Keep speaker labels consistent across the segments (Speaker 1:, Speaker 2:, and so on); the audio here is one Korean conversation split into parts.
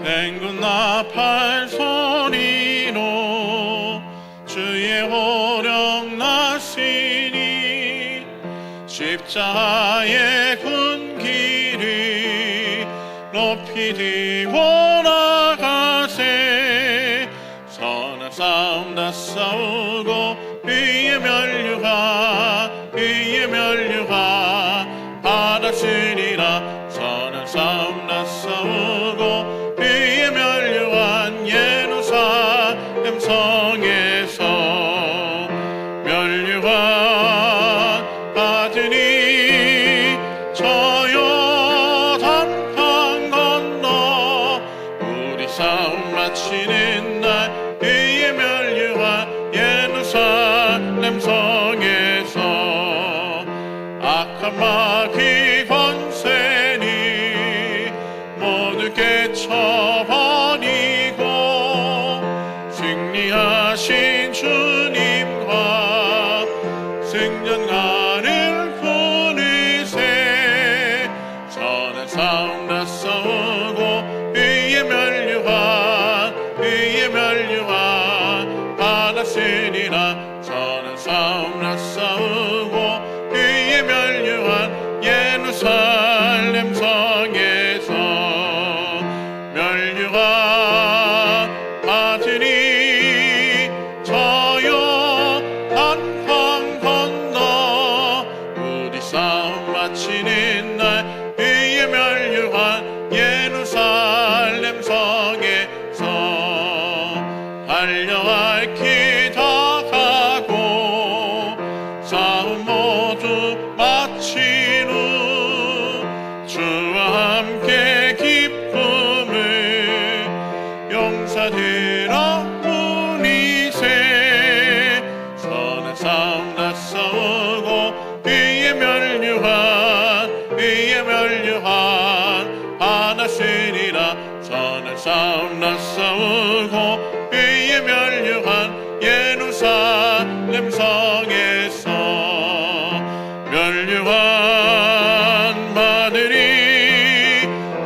Speaker 1: 맹군 나팔 소리로 주의 호령 나시니 십자가의 군기를 높이 들고 나가세. 선한 싸움 다 싸우고 의의 면류가 받았으리라. 선한 싸움 다 싸우고 의의 면류한 예루살렘 성에서 면류한 받으니 저 요단강 건너 우리 싸움 마치는 날 의의 면류한 예루살렘 성에서 악한 마귀 권세니 모두 깨쳐버리고 승리하신 주님과 승전가를 부르세. 선한 싸움 다 싸우고 의의 면류한 받았으리라. 선한 싸움 다 싸우고 의의 면류한 예루살렘 성에서 면류한 받으니 저 요단강 건너 우리 싸움 마치는 날 의의 면류한 예루살렘 성에서 달려갈 길 다 가고 싸움 모두 마친 후 주와 함께 기쁨을 용사들아 누리세. 선한 싸움 다 싸우고 의의 면류한 받았으리라. 선한 싸움 다 싸우고 의의 면류한 예루살렘 성에서 면류한 받으니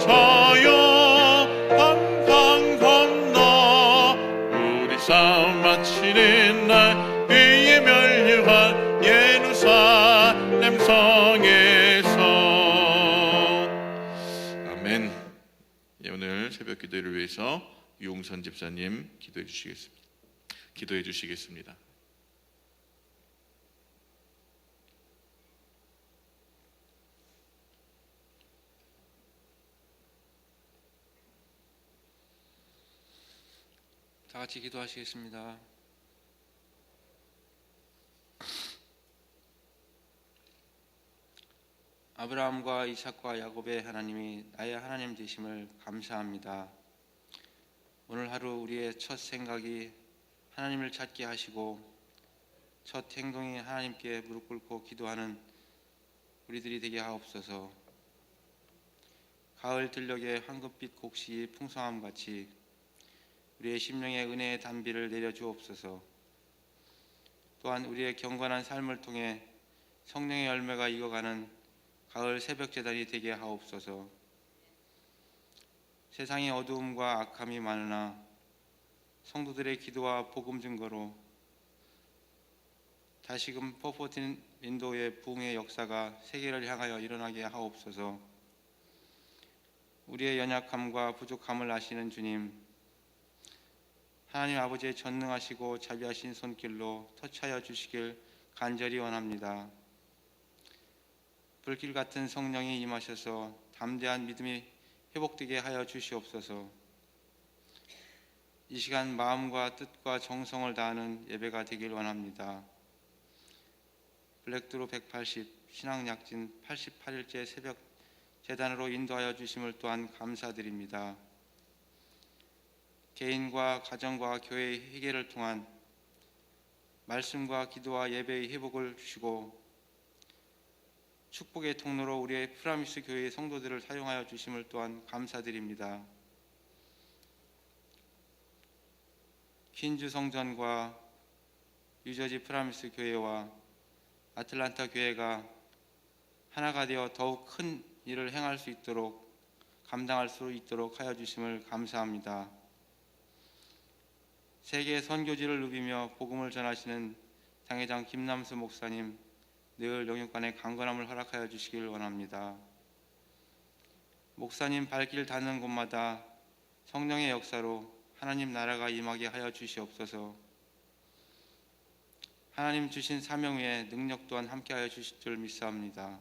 Speaker 1: 저 요단강 건너 우리 싸움 마치는 날 의의 면류한 예루살렘 성에서. 아멘. 오늘 새벽 기도를 위해서 유홍선 집사님 기도해 주시겠습니다.
Speaker 2: 다 같이 기도하시겠습니다. 아브라함과 이삭과 야곱의 하나님이 나의 하나님 되심을 감사합니다. 오늘 하루 우리의 첫 생각이 하나님을 찾게 하시고 첫 행동이 하나님께 무릎 꿇고 기도하는 우리들이 되게 하옵소서. 가을 들녘의 황금빛 곡식이 풍성함같이 우리의 심령에 은혜의 단비를 내려주옵소서. 또한 우리의 경건한 삶을 통해 성령의 열매가 익어가는 가을 새벽 제단이 되게 하옵소서. 세상의 어두움과 악함이 많으나 성도들의 기도와 복음 증거로 다시금 퍼포틴 인도의 부흥의 역사가 세계를 향하여 일어나게 하옵소서. 우리의 연약함과 부족함을 아시는 주님, 하나님 아버지의 전능하시고 자비하신 손길로 터치하여 주시길 간절히 원합니다. 불길 같은 성령이 임하셔서 담대한 믿음이 회복되게 하여 주시옵소서. 이 시간 마음과 뜻과 정성을 다하는 예배가 되길 원합니다. 블랙드로 180 신앙약진 88일째 새벽 제단으로 인도하여 주심을 또한 감사드립니다. 개인과 가정과 교회의 회개를 통한 말씀과 기도와 예배의 회복을 주시고 축복의 통로로 우리의 프라미스 교회의 성도들을 사용하여 주심을 또한 감사드립니다. 퀸즈 성전과 뉴저지 프라미스 교회와 아틀란타 교회가 하나가 되어 더욱 큰 일을 행할 수 있도록 감당할 수 있도록 하여 주심을 감사합니다. 세계 선교지를 누비며 복음을 전하시는 당회장 김남수 목사님, 늘 영육간의 강건함을 허락하여 주시길 원합니다. 목사님 발길 닿는 곳마다 성령의 역사로 하나님 나라가 임하게 하여 주시옵소서. 하나님 주신 사명 위에 능력 또한 함께하여 주실 줄 믿사옵니다.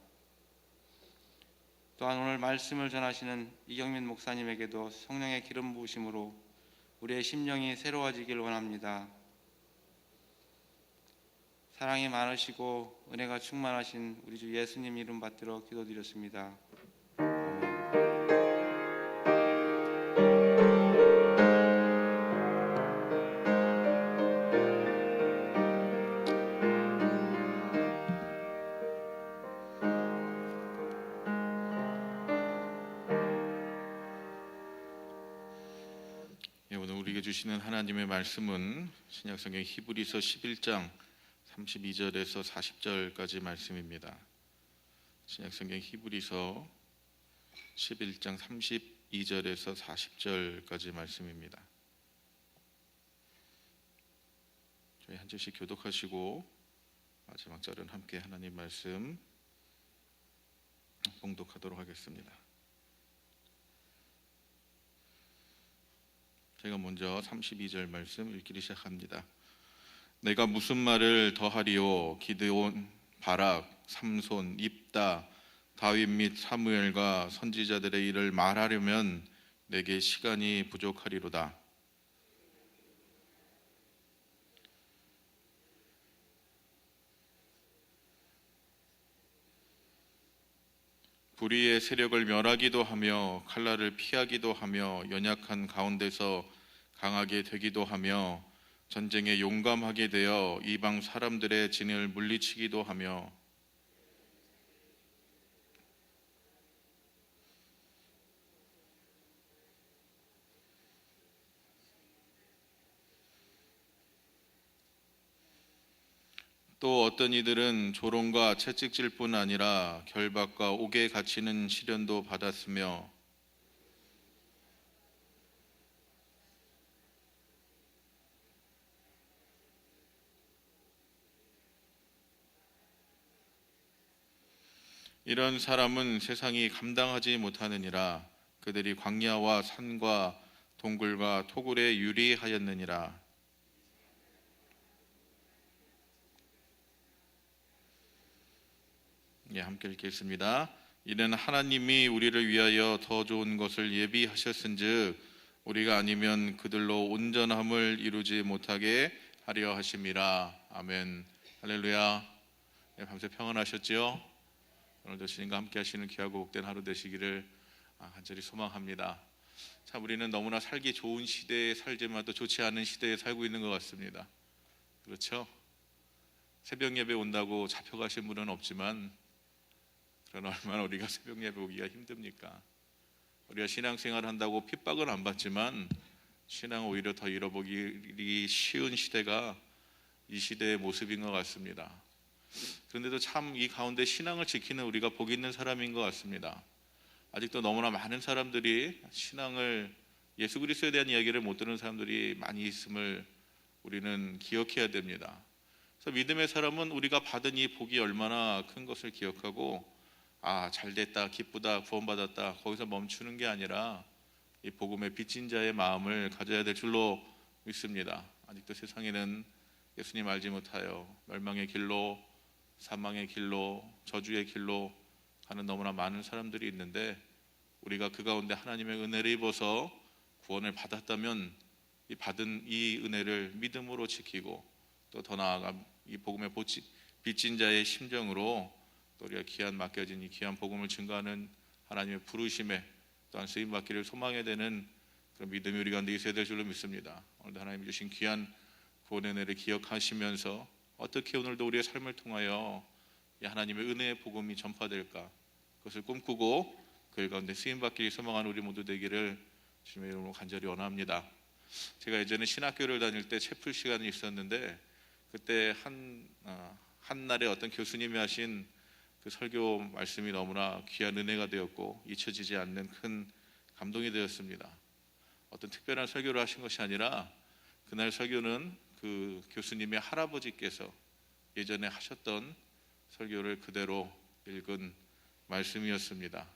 Speaker 2: 또한 오늘 말씀을 전하시는 이경민 목사님에게도 성령의 기름 부으심으로 우리의 심령이 새로워지길 원합니다. 사랑이 많으시고 은혜가 충만하신 우리 주 예수님 이름 받들어 기도드렸습니다.
Speaker 1: 오늘 우리에게 주시는 하나님의 말씀은 신약성경 히브리서 11장 32절에서 40절까지 말씀입니다. 신약성경 히브리서 11장 32절에서 40절까지 말씀입니다. 저희 한 절씩 교독하시고 마지막 절은 함께 하나님 말씀 봉독하도록 하겠습니다. 제가 먼저 32절 말씀 읽기를 시작합니다. 내가 무슨 말을 더하리요? 기드온, 바락, 삼손, 입다, 다윗 및 사무엘과 선지자들의 일을 말하려면 내게 시간이 부족하리로다. 불의의 세력을 멸하기도 하며 칼날을 피하기도 하며 연약한 가운데서 강하게 되기도 하며 전쟁에 용감하게 되어 이방 사람들의 진을 물리치기도 하며 또 어떤 이들은 조롱과 채찍질 뿐 아니라 결박과 옥에 갇히는 시련도 받았으며 이런 사람은 세상이 감당하지 못하느니라. 그들이 광야와 산과 동굴과 토굴에 유리하였느니라. 함께 읽겠습니다. 이는 하나님이 우리를 위하여 더 좋은 것을 예비하셨은즉 우리가 아니면 그들로 온전함을 이루지 못하게 하려 하심이라. 아멘. 할렐루야. 밤새 평안하셨지요? 오늘도 주님과 함께 하시는 귀하고 복된 하루 되시기를 간절히 소망합니다. 참 우리는 너무나 살기 좋은 시대에 살지만 또 좋지 않은 시대에 살고 있는 것 같습니다. 그렇죠? 새벽 예배 온다고 잡혀가신 분은 없지만 그러나 얼마나 우리가 새벽 예배 오기가 힘듭니까? 우리가 신앙생활 한다고 핍박은 안 받지만 신앙을 오히려 더 잃어보기 쉬운 시대가 이 시대의 모습인 것 같습니다. 그런데도 참 이 가운데 신앙을 지키는 우리가 복 있는 사람인 것 같습니다. 아직도 너무나 많은 사람들이 신앙을 예수 그리스도에 대한 이야기를 못 듣는 사람들이 많이 있음을 우리는 기억해야 됩니다. 그래서 믿음의 사람은 우리가 받은 이 복이 얼마나 큰 것을 기억하고 잘됐다, 기쁘다, 구원받았다 거기서 멈추는 게 아니라 이 복음의 빚진 자의 마음을 가져야 될 줄로 믿습니다. 아직도 세상에는 예수님 알지 못하여 멸망의 길로, 사망의 길로, 저주의 길로 가는 너무나 많은 사람들이 있는데 우리가 그 가운데 하나님의 은혜를 입어서 구원을 받았다면 이 받은 이 은혜를 믿음으로 지키고 또 더 나아가 이 복음의 빚진 자의 심정으로 또 우리가 맡겨진 이 귀한 복음을 증거하는 하나님의 부르심에 또한 쓰임받기를 소망해야 되는 그런 믿음이 우리 가운데 있어야 될 줄로 믿습니다. 오늘도 하나님 주신 귀한 구원의 은혜를 기억하시면서 어떻게 오늘도 우리의 삶을 통하여 이 하나님의 은혜의 복음이 전파될까 그것을 꿈꾸고 그 가운데 쓰임받기를 소망하는 우리 모두 되기를 주님의 이름으로 간절히 원합니다. 제가 예전에 신학교를 다닐 때 채플 시간이 있었는데 그때 한 날에 어떤 교수님이 하신 그 설교 말씀이 너무나 귀한 은혜가 되었고 잊혀지지 않는 큰 감동이 되었습니다. 어떤 특별한 설교를 하신 것이 아니라 그날 설교는 그 교수님의 할아버지께서 예전에 하셨던 설교를 그대로 읽은 말씀이었습니다.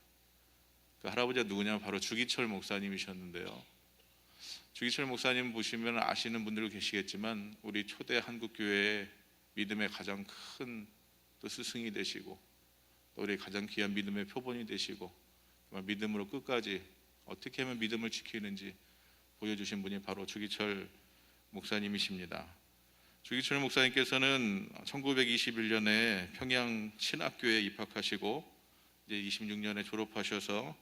Speaker 1: 그 할아버지가 누구냐면 바로 주기철 목사님이셨는데요. 주기철 목사님 보시면 아시는 분들도 계시겠지만 우리 초대 한국교회의 믿음의 가장 큰 또 스승이 되시고 또 우리 가장 귀한 믿음의 표본이 되시고 정말 믿음으로 끝까지 어떻게 하면 믿음을 지키는지 보여주신 분이 바로 주기철 목사님이십니다. 주기철 목사님께서는 1921년에 평양 신학교에 입학하시고 이제 26년에 졸업하셔서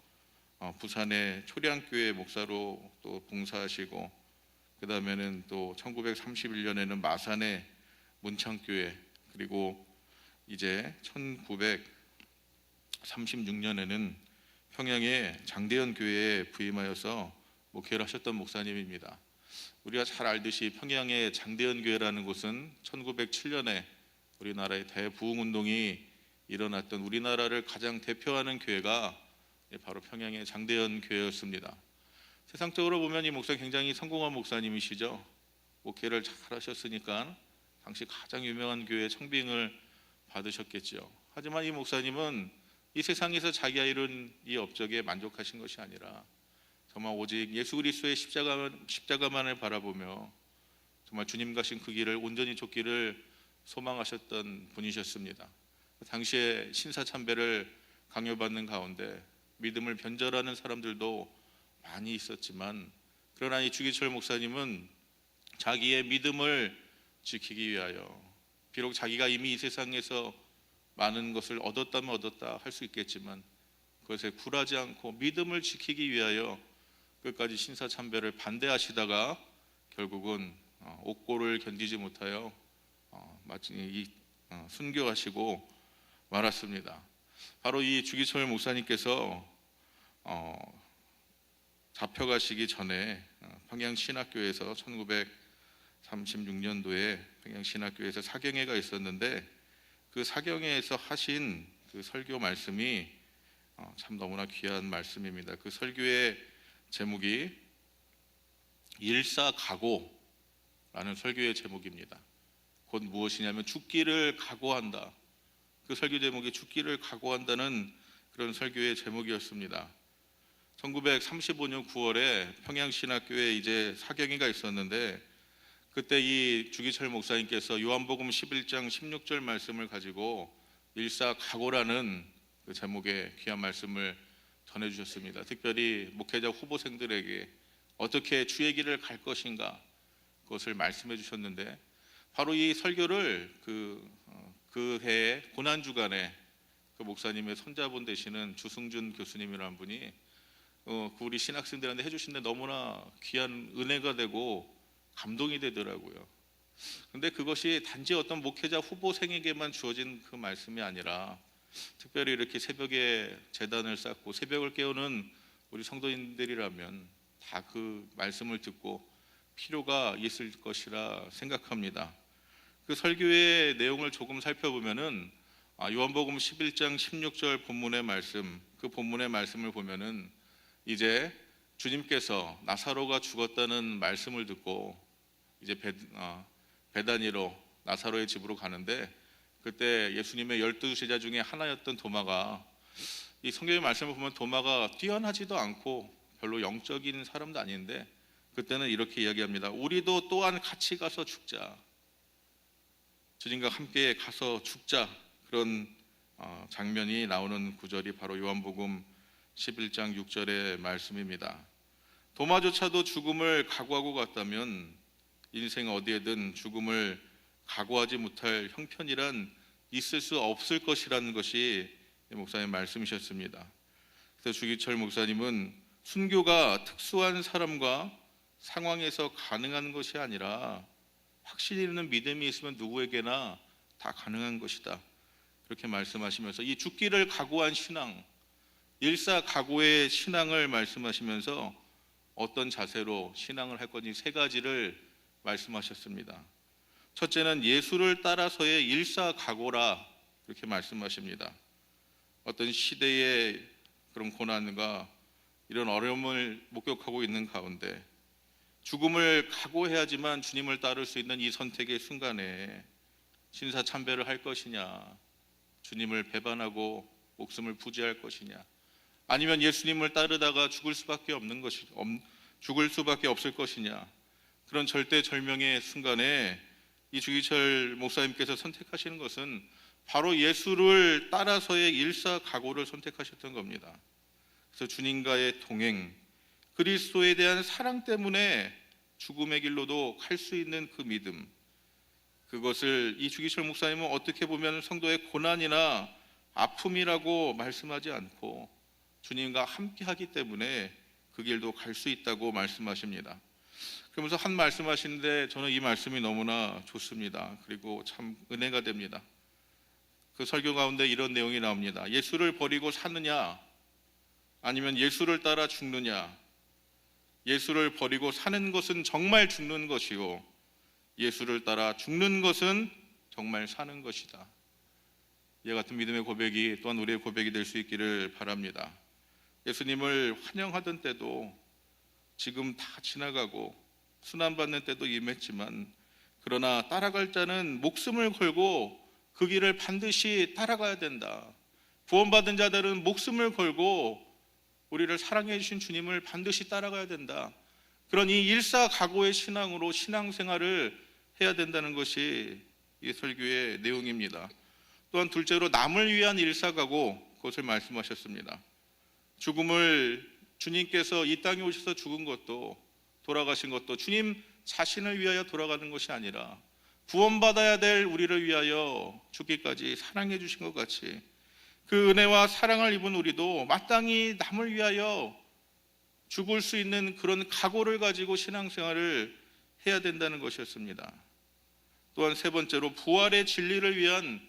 Speaker 1: 부산의 초량교회 목사로 또 봉사하시고 그 다음에는 또 1931년에는 마산의 문창교회 그리고 이제 1936년에는 평양의 장대현 교회에 부임하여서 목회를 하셨던 목사님입니다. 우리가 잘 알듯이 평양의 장대현 교회라는 곳은 1907년에 우리나라의 대부흥운동이 일어났던 우리나라를 가장 대표하는 교회가 바로 평양의 장대현 교회였습니다. 세상적으로 보면 이 목사 굉장히 성공한 목사님이시죠. 목회를 잘 하셨으니까 당시 가장 유명한 교회 청빙을 받으셨겠죠. 하지만 이 목사님은 이 세상에서 자기가 이룬 이 업적에 만족하신 것이 아니라 정말 오직 예수 그리스도의 십자가만을 바라보며 정말 주님 가신 그 길을 온전히 쫓기를 소망하셨던 분이셨습니다. 당시에 신사참배를 강요받는 가운데 믿음을 변절하는 사람들도 많이 있었지만 그러나 이 주기철 목사님은 자기의 믿음을 지키기 위하여 비록 자기가 이미 이 세상에서 많은 것을 얻었다면 얻었다 할 수 있겠지만 그것에 굴하지 않고 믿음을 지키기 위하여 끝까지 신사참배를 반대하시다가 결국은 옥고를 견디지 못하여 마치 순교하시고 말았습니다. 바로 이 주기철 목사님께서 잡혀가시기 전에 평양신학교에서 1936년도에 평양신학교에서 사경회가 있었는데 그 사경회에서 하신 그 설교 말씀이 참 너무나 귀한 말씀입니다. 그 설교의 제목이 일사각오라는 설교의 제목입니다. 곧 무엇이냐면 죽기를 각오한다. 그 설교 제목이 죽기를 각오한다는 그런 설교의 제목이었습니다. 1935년 9월에 평양신학교에 이제 사경회가 있었는데 그때 이 주기철 목사님께서 요한복음 11장 16절 말씀을 가지고 일사각오라는 그 제목의 귀한 말씀을 전해주셨습니다. 특별히 목회자 후보생들에게 어떻게 주의 길을 갈 것인가 그것을 말씀해 주셨는데 바로 이 설교를 그 해의 고난주간에 그 목사님의 손자분 되시는 주승준 교수님이라는 분이 우리 신학생들한테 해주신데 너무나 귀한 은혜가 되고 감동이 되더라고요. 근데 그것이 단지 어떤 목회자 후보생에게만 주어진 그 말씀이 아니라 특별히 이렇게 새벽에 제단을 쌓고 새벽을 깨우는 우리 성도님들이라면 다 그 말씀을 듣고 필요가 있을 것이라 생각합니다. 그 설교의 내용을 조금 살펴보면은 요한복음 11장 16절 본문의 말씀, 그 본문의 말씀을 보면은 이제 주님께서 나사로가 죽었다는 말씀을 듣고 이제 베다니로 나사로의 집으로 가는데 그때 예수님의 12제자 중에 하나였던 도마가 이 성경의 말씀을 보면 도마가 뛰어나지도 않고 별로 영적인 사람도 아닌데 그때는 이렇게 이야기합니다. 우리도 또한 같이 가서 죽자. 주님과 함께 가서 죽자. 그런 장면이 나오는 구절이 바로 요한복음 11장 6절의 말씀입니다. 도마조차도 죽음을 각오하고 갔다면 인생 어디에든 죽음을 각오하지 못할 형편이란 있을 수 없을 것이라는 것이 목사님 말씀이셨습니다. 그래서 주기철 목사님은 순교가 특수한 사람과 상황에서 가능한 것이 아니라 확실히 있는 믿음이 있으면 누구에게나 다 가능한 것이다. 그렇게 말씀하시면서 이 죽기를 각오한 신앙, 일사각오의 신앙을 말씀하시면서 어떤 자세로 신앙을 할 건지 세 가지를 말씀하셨습니다. 첫째는 예수를 따라서의 일사각오라 이렇게 말씀하십니다. 어떤 시대의 그런 고난과 이런 어려움을 목격하고 있는 가운데 죽음을 각오해야지만 주님을 따를 수 있는 이 선택의 순간에 신사참배를 할 것이냐, 주님을 배반하고 목숨을 부지할 것이냐, 아니면 예수님을 따르다가 죽을 수밖에 없을 것이냐, 그런 절대절명의 순간에 이 주기철 목사님께서 선택하시는 것은 바로 예수를 따라서의 일사각오를 선택하셨던 겁니다. 그래서 주님과의 동행, 그리스도에 대한 사랑 때문에 죽음의 길로도 갈 수 있는 그 믿음, 그것을 이 주기철 목사님은 어떻게 보면 성도의 고난이나 아픔이라고 말씀하지 않고 주님과 함께 하기 때문에 그 길도 갈 수 있다고 말씀하십니다. 그러면서 한 말씀하시는데 저는 이 말씀이 너무나 좋습니다. 그리고 참 은혜가 됩니다. 그 설교 가운데 이런 내용이 나옵니다. 예수를 버리고 사느냐, 아니면 예수를 따라 죽느냐. 예수를 버리고 사는 것은 정말 죽는 것이요, 예수를 따라 죽는 것은 정말 사는 것이다. 이와 같은 믿음의 고백이 또한 우리의 고백이 될 수 있기를 바랍니다. 예수님을 환영하던 때도 지금 다 지나가고 순환받는 때도 임했지만, 그러나 따라갈 자는 목숨을 걸고 그 길을 반드시 따라가야 된다. 구원받은 자들은 목숨을 걸고 우리를 사랑해 주신 주님을 반드시 따라가야 된다. 그런 이 일사각오의 신앙으로 신앙생활을 해야 된다는 것이 이 설교의 내용입니다. 또한 둘째로 남을 위한 일사각오, 그것을 말씀하셨습니다. 죽음을 주님께서 이 땅에 오셔서 죽은 것도, 돌아가신 것도 주님 자신을 위하여 돌아가는 것이 아니라 구원받아야 될 우리를 위하여 죽기까지 사랑해 주신 것 같이, 그 은혜와 사랑을 입은 우리도 마땅히 남을 위하여 죽을 수 있는 그런 각오를 가지고 신앙생활을 해야 된다는 것이었습니다. 또한 세 번째로 부활의 진리를 위한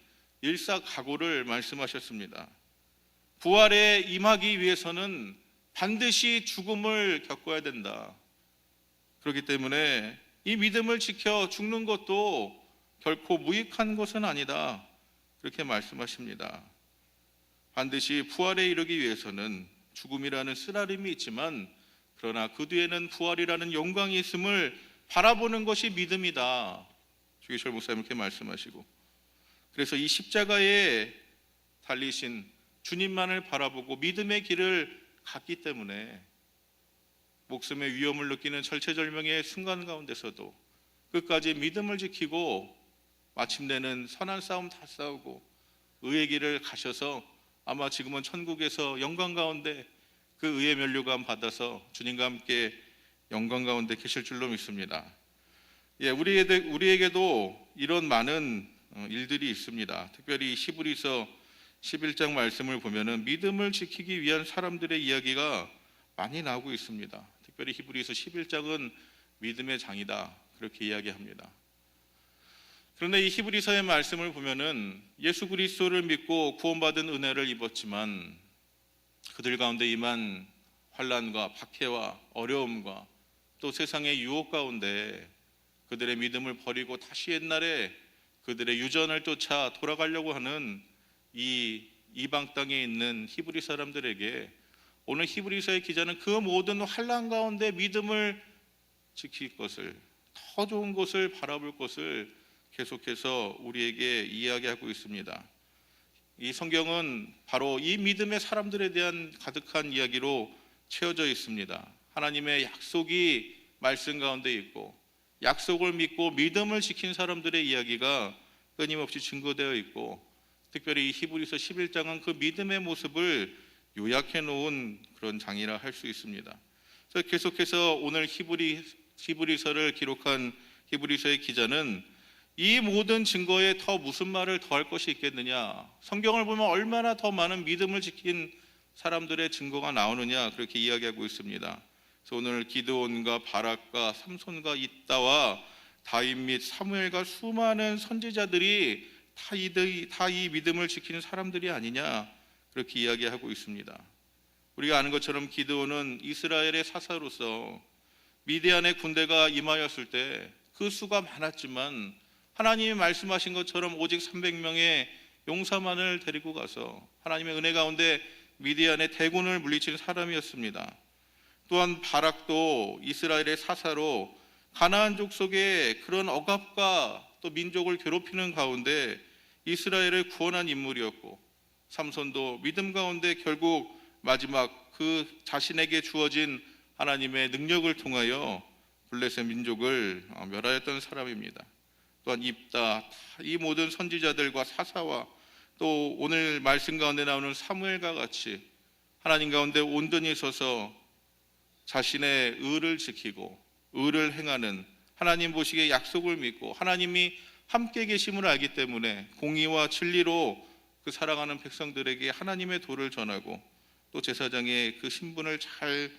Speaker 1: 일사각오를 말씀하셨습니다. 부활에 임하기 위해서는 반드시 죽음을 겪어야 된다. 그렇기 때문에 이 믿음을 지켜 죽는 것도 결코 무익한 것은 아니다, 그렇게 말씀하십니다. 반드시 부활에 이르기 위해서는 죽음이라는 쓰라림이 있지만, 그러나 그 뒤에는 부활이라는 영광이 있음을 바라보는 것이 믿음이다, 주기철 목사님 이렇게 말씀하시고, 그래서 이 십자가에 달리신 주님만을 바라보고 믿음의 길을 갔기 때문에 목숨의 위험을 느끼는 절체절명의 순간 가운데서도 끝까지 믿음을 지키고 마침내는 선한 싸움 다 싸우고 의의 길을 가셔서 아마 지금은 천국에서 영광 가운데 그 의의 면류관 받아서 주님과 함께 영광 가운데 계실 줄로 믿습니다. 우리에게도 이런 많은 일들이 있습니다. 특별히 히브리서 11장 말씀을 보면은 믿음을 지키기 위한 사람들의 이야기가 많이 나오고 있습니다. 특별히 히브리서 11장은 믿음의 장이다, 그렇게 이야기합니다. 그런데 이 히브리서의 말씀을 보면은 예수 그리스도를 믿고 구원받은 은혜를 입었지만 그들 가운데 임한 환난과 박해와 어려움과 또 세상의 유혹 가운데 그들의 믿음을 버리고 다시 옛날에 그들의 유전을 쫓아 돌아가려고 하는 이 이방 땅에 있는 히브리 사람들에게 오늘 히브리서의 기자는 그 모든 환난 가운데 믿음을 지킬 것을, 더 좋은 것을 바라볼 것을 계속해서 우리에게 이야기하고 있습니다. 이 성경은 바로 이 믿음의 사람들에 대한 가득한 이야기로 채워져 있습니다. 하나님의 약속이 말씀 가운데 있고 약속을 믿고 믿음을 지킨 사람들의 이야기가 끊임없이 증거되어 있고, 특별히 이 히브리서 11장은 그 믿음의 모습을 요약해 놓은 그런 장이라 할 수 있습니다. 그래서 계속해서 오늘 히브리서를 기록한 히브리서의 기자는 이 모든 증거에 더 무슨 말을 더 할 것이 있겠느냐, 성경을 보면 얼마나 더 많은 믿음을 지킨 사람들의 증거가 나오느냐, 그렇게 이야기하고 있습니다. 그래서 오늘 기드온과 바락과 삼손과 잇다와 다윗 및 사무엘과 수많은 선지자들이 다 이 믿음을 지키는 사람들이 아니냐, 그렇게 이야기하고 있습니다. 우리가 아는 것처럼 기드온은 이스라엘의 사사로서 미디안의 군대가 임하였을 때 그 수가 많았지만 하나님이 말씀하신 것처럼 오직 300명의 용사만을 데리고 가서 하나님의 은혜 가운데 미디안의 대군을 물리친 사람이었습니다. 또한 바락도 이스라엘의 사사로 가나안 족속의 그런 억압과 또 민족을 괴롭히는 가운데 이스라엘을 구원한 인물이었고, 삼손도 믿음 가운데 결국 마지막 그 자신에게 주어진 하나님의 능력을 통하여 블레셋 민족을 멸하였던 사람입니다. 또한 입다, 이 모든 선지자들과 사사와 또 오늘 말씀 가운데 나오는 사무엘과 같이 하나님 가운데 온전히 서서 자신의 의를 지키고 의를 행하는, 하나님 보시기에 약속을 믿고 하나님이 함께 계심을 알기 때문에 공의와 진리로 그 사랑하는 백성들에게 하나님의 도를 전하고 또 제사장의 그 신분을 잘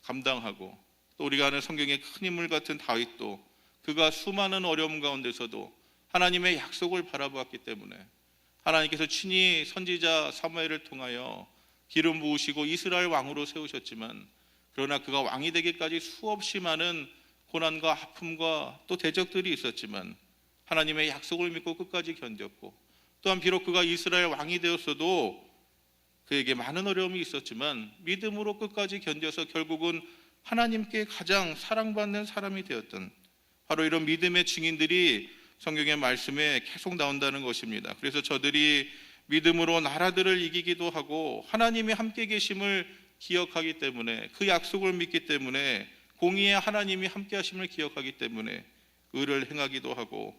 Speaker 1: 감당하고, 또 우리가 아는 성경의 큰 인물 같은 다윗도 그가 수많은 어려움 가운데서도 하나님의 약속을 바라보았기 때문에 하나님께서 친히 선지자 사무엘을 통하여 기름 부으시고 이스라엘 왕으로 세우셨지만, 그러나 그가 왕이 되기까지 수없이 많은 고난과 아픔과 또 대적들이 있었지만 하나님의 약속을 믿고 끝까지 견뎠고, 또한 비록 그가 이스라엘 왕이 되었어도 그에게 많은 어려움이 있었지만 믿음으로 끝까지 견뎌서 결국은 하나님께 가장 사랑받는 사람이 되었던, 바로 이런 믿음의 증인들이 성경의 말씀에 계속 나온다는 것입니다. 그래서 저들이 믿음으로 나라들을 이기기도 하고 하나님이 함께 계심을 기억하기 때문에, 그 약속을 믿기 때문에, 공의의 하나님이 함께 하심을 기억하기 때문에 의를 행하기도 하고,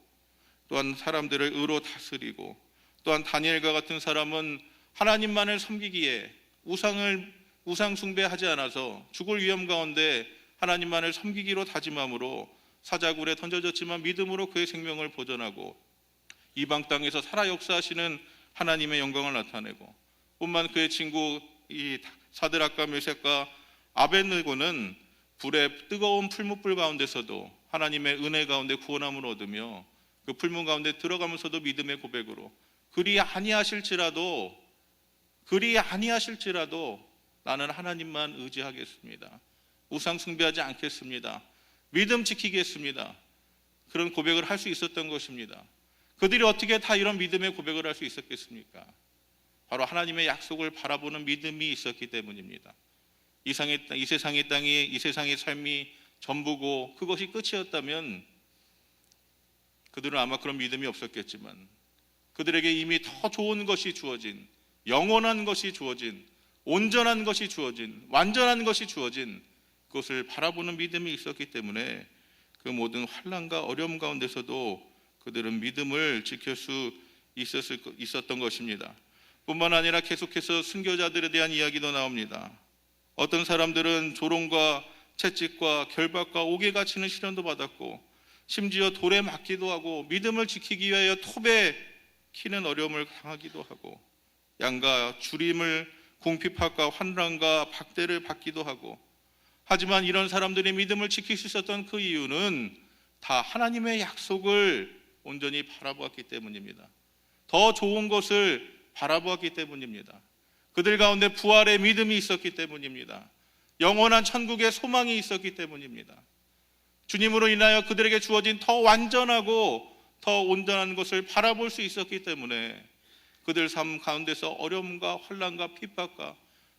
Speaker 1: 또한 사람들을 의로 다스리고, 또한 다니엘과 같은 사람은 하나님만을 섬기기에 우상 숭배하지 않아서 죽을 위험 가운데 하나님만을 섬기기로 다짐함으로 사자굴에 던져졌지만 믿음으로 그의 생명을 보존하고 이방 땅에서 살아 역사하시는 하나님의 영광을 나타내고, 뿐만 그의 친구 이 사드락과 메섹과 아벳느고는 불의 뜨거운 풀무불 가운데서도 하나님의 은혜 가운데 구원함을 얻으며 그 풀문 가운데 들어가면서도 믿음의 고백으로 그리 아니하실지라도 나는 하나님만 의지하겠습니다. 우상 숭배하지 않겠습니다. 믿음 지키겠습니다. 그런 고백을 할 수 있었던 것입니다. 그들이 어떻게 다 이런 믿음의 고백을 할 수 있었겠습니까? 바로 하나님의 약속을 바라보는 믿음이 있었기 때문입니다. 이 세상의 땅이, 이 세상의 삶이 전부고 그것이 끝이었다면 그들은 아마 그런 믿음이 없었겠지만, 그들에게 이미 더 좋은 것이 주어진, 영원한 것이 주어진, 온전한 것이 주어진, 완전한 것이 주어진 그것을 바라보는 믿음이 있었기 때문에 그 모든 환난과 어려움 가운데서도 그들은 믿음을 지킬 수 있었던 것입니다. 뿐만 아니라 계속해서 순교자들에 대한 이야기도 나옵니다. 어떤 사람들은 조롱과 채찍과 결박과 옥에 갇히는 시련도 받았고, 심지어 돌에 맞기도 하고 믿음을 지키기 위하여 톱에 키는 어려움을 당하기도 하고, 양과 주림을 궁핍학과 환란과 박대를 받기도 하고, 하지만 이런 사람들이 믿음을 지킬 수 있었던 그 이유는 다 하나님의 약속을 온전히 바라보았기 때문입니다. 더 좋은 것을 바라보았기 때문입니다. 그들 가운데 부활의 믿음이 있었기 때문입니다. 영원한 천국의 소망이 있었기 때문입니다. 주님으로 인하여 그들에게 주어진 더 완전하고 더 온전한 것을 바라볼 수 있었기 때문에 그들 삶 가운데서 어려움과 환난과 핍박과